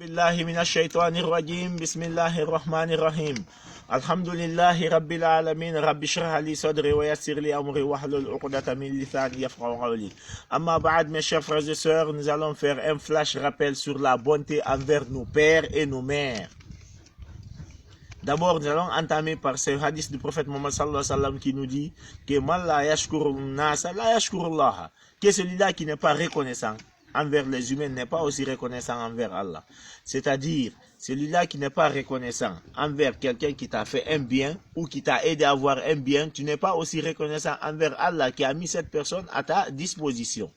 billahi minash shaitanir rajim. Bismillahir rahmanir rahim. Alhamdulillahi rabbil alamin. Rabbi shrah li sadri wa yassir li amri wahlul 'uqdatan min lisani yafqahu qawli. Amma ba'd, mes chers frères et sœurs, nous allons faire un flash rappel sur la bonté envers nos pères et nos mères. D'abord, nous allons entamer par ce hadith du prophète Mohammed sallallahu alayhi wa sallam qui nous dit que man la yashkuru nasa la yashkurullah, que celui-là qui n'est pas reconnaissant envers les humains n'est pas aussi reconnaissant envers Allah. C'est-à-dire, celui-là qui n'est pas reconnaissant envers quelqu'un qui t'a fait un bien ou qui t'a aidé à avoir un bien, tu n'es pas aussi reconnaissant envers Allah qui a mis cette personne à ta disposition.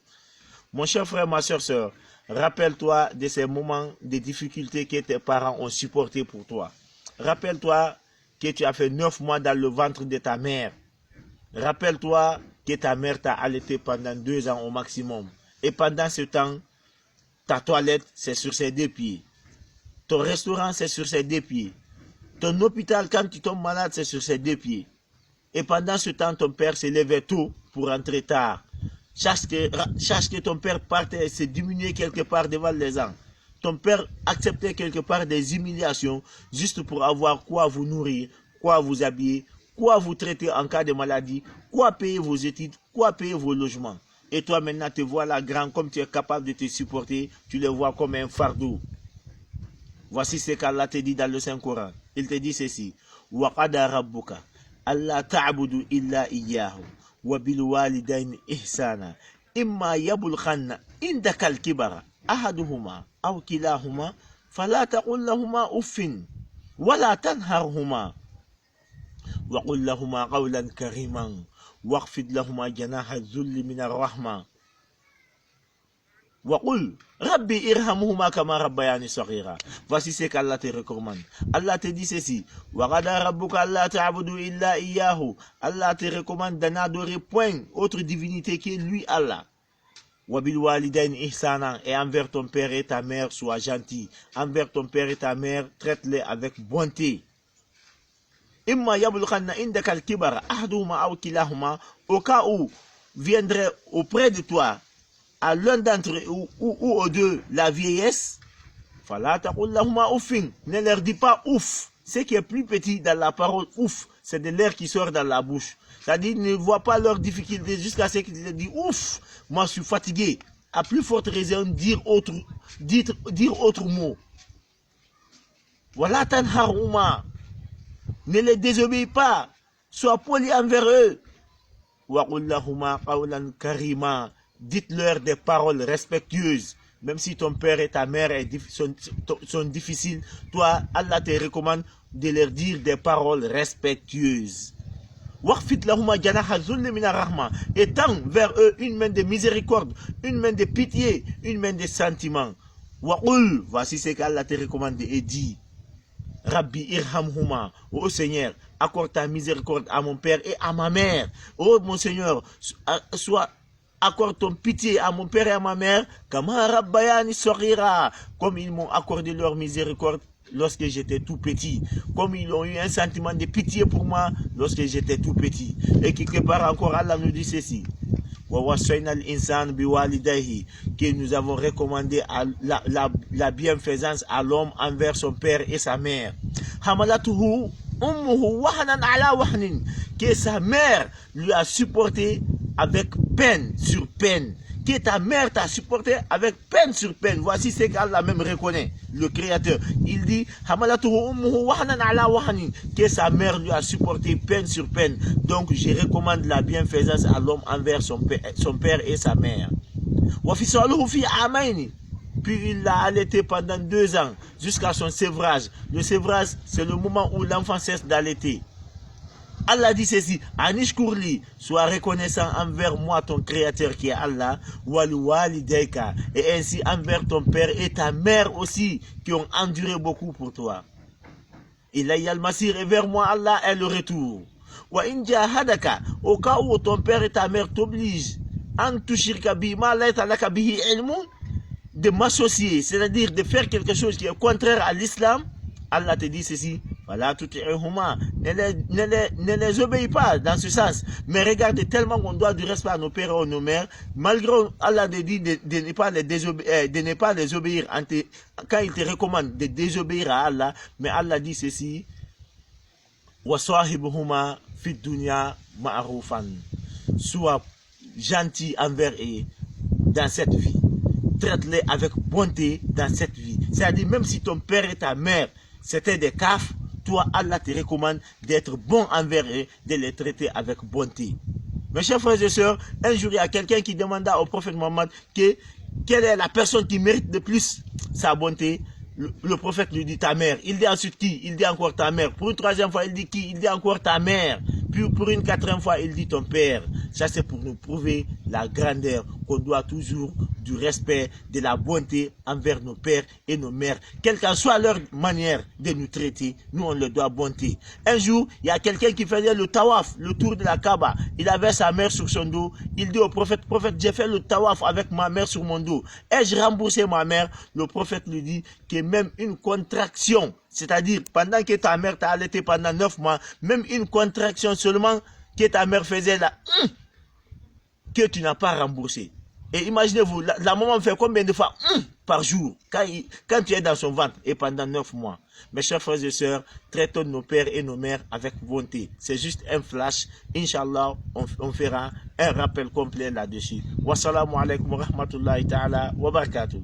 Mon cher frère, ma soeur, rappelle-toi de ces moments de difficulté que tes parents ont supporté pour toi. Rappelle-toi que tu as fait 9 mois dans le ventre de ta mère. Rappelle-toi que ta mère t'a allaité pendant 2 ans au maximum. Et pendant ce temps, ta toilette, c'est sur ses 2 pieds. Ton restaurant, c'est sur ses 2 pieds. Ton hôpital, quand tu tombes malade, c'est sur ses 2 pieds. Et pendant ce temps, ton père se levait tôt pour rentrer tard. Cherche que ton père partait et se diminuer quelque part devant les gens. Ton père acceptait quelque part des humiliations juste pour avoir quoi vous nourrir, quoi vous habiller, quoi vous traiter en cas de maladie, quoi payer vos études, quoi payer vos logements. Et toi maintenant te voilà grand, comme tu es capable de te supporter, tu le vois comme un fardeau. Voici ce qu'Allah te dit dans le Saint-Coran. Il te dit ceci. وَقَدَ رَبُّكَ أَلَّا تَعْبُدُوا إِلَّا إِيَّاهُ وَبِالْوَالِدَيْنِ إِحْسَانًا إِمَّا يَبْلُغَنَّ عِندَكَ الْكِبَرَ أحدهما أو كلاهما فلا تقل لهما أف ولا تنهرهما وقل لهما قولا كريما واخفض لهما جناح الذل من الرحمة وقل ربي ارحمهما كما ربياني صغيرا. Voici ce qu'Allah te recommande. Allah te dit ceci. وَقَدَ رَبُّكَ أَلَّا تَعْبُدُوا إِلَّا إِيَّاهُ. Allah te recommande de n'adorer point autre divinité que lui, Allah. Et envers ton père et ta mère, sois gentil. Envers ton père et ta mère, traite-les avec bonté. Au cas où viendrait auprès de toi, à l'un d'entre eux ou aux deux, la vieillesse, ne leur dis pas ouf. Ce qui est plus petit dans la parole ouf, c'est de l'air qui sort dans la bouche. C'est-à-dire, ne vois pas leurs difficultés jusqu'à ce qu'ils te disent ouf, moi je suis fatigué. À plus forte raison, dire autre mot. Voilà tanharuma. Ne les désobéis pas. Sois poli envers eux. Waqullahuma qawlan karima. Dites-leur des paroles respectueuses. Même si ton père et ta mère sont difficiles, toi, Allah te recommande de leur dire des paroles respectueuses. Et tends vers eux une main de miséricorde, une main de pitié, une main de sentiment. Voici ce qu'Allah te recommande et dit. Rabbi irhamhuma, ô Seigneur, accorde ta miséricorde à mon père et à ma mère. Ô mon Seigneur, accorde ton pitié à mon père et à ma mère, comme ils m'ont accordé leur miséricorde lorsque j'étais tout petit, comme ils ont eu un sentiment de pitié pour moi lorsque j'étais tout petit. Et quelque part encore, Allah nous dit ceci. Que nous avons recommandé la bienfaisance à l'homme envers son père et sa mère. Que sa mère lui a supporté avec peine sur peine. Que ta mère t'a supporté avec peine sur peine. Voici ce qu'Allah même reconnaît, le Créateur. Il dit que sa mère lui a supporté peine sur peine. Donc je recommande la bienfaisance à l'homme envers son père et sa mère. Puis il l'a allaité pendant 2 ans jusqu'à son sévrage. Le sévrage, c'est le moment où l'enfant cesse d'allaiter. Allah dit ceci, Anishkurli, sois reconnaissant envers moi ton créateur qui est Allah, walidayka, et ainsi envers ton père et ta mère aussi, qui ont enduré beaucoup pour toi. Ilayya al-masir, et vers moi Allah est le retour. Wa in jahadaka, au cas où ton père et ta mère t'obligent, an tushirka bi ma laysa laka bihi ilmun, de m'associer, c'est-à-dire de faire quelque chose qui est contraire à l'islam, Allah te dit ceci, Voilà, tout est humain. Ne les obéis pas dans ce sens. Mais regardez tellement qu'on doit du respect à nos pères et à nos mères, malgré Allah te dit de ne pas les obéir quand il te recommande de désobéir à Allah, mais Allah dit ceci: Wasahibuhuma fit dunya ma'rufan. Sois gentil envers eux dans cette vie. Traite-les avec bonté dans cette vie. C'est-à-dire, même si ton père et ta mère c'était des cafs, toi, Allah te recommande d'être bon envers eux, de les traiter avec bonté. Mes chers frères et sœurs, un jour, il y a quelqu'un qui demanda au prophète Mohammed quelle est la personne qui mérite le plus sa bonté. Le prophète lui dit ta mère. Il dit ensuite qui? Il dit encore ta mère. Pour une troisième fois, il dit qui? Il dit encore ta mère. Puis pour une quatrième fois, il dit ton père. Ça, c'est pour nous prouver la grandeur qu'on doit toujours du respect, de la bonté envers nos pères et nos mères. Quelle qu'en soit leur manière de nous traiter, nous, on leur doit bonté. Un jour, il y a quelqu'un qui faisait le tawaf, le tour de la Kaaba. Il avait sa mère sur son dos. Il dit au prophète, j'ai fait le tawaf avec ma mère sur mon dos. Ai-je remboursé ma mère? Le prophète lui dit que même une contraction, c'est-à-dire pendant que ta mère t'a allaité pendant 9 mois, même une contraction seulement que ta mère faisait là, que tu n'as pas remboursé. Et imaginez-vous, la maman fait combien de fois par jour quand tu es dans son ventre et pendant 9 mois. Mes chers frères et sœurs, traitons nos pères et nos mères avec bonté. C'est juste un flash. Inch'Allah, on fera un rappel complet là-dessus. Wassalamu alaikum wa rahmatullahi ta'ala wa barakatuh.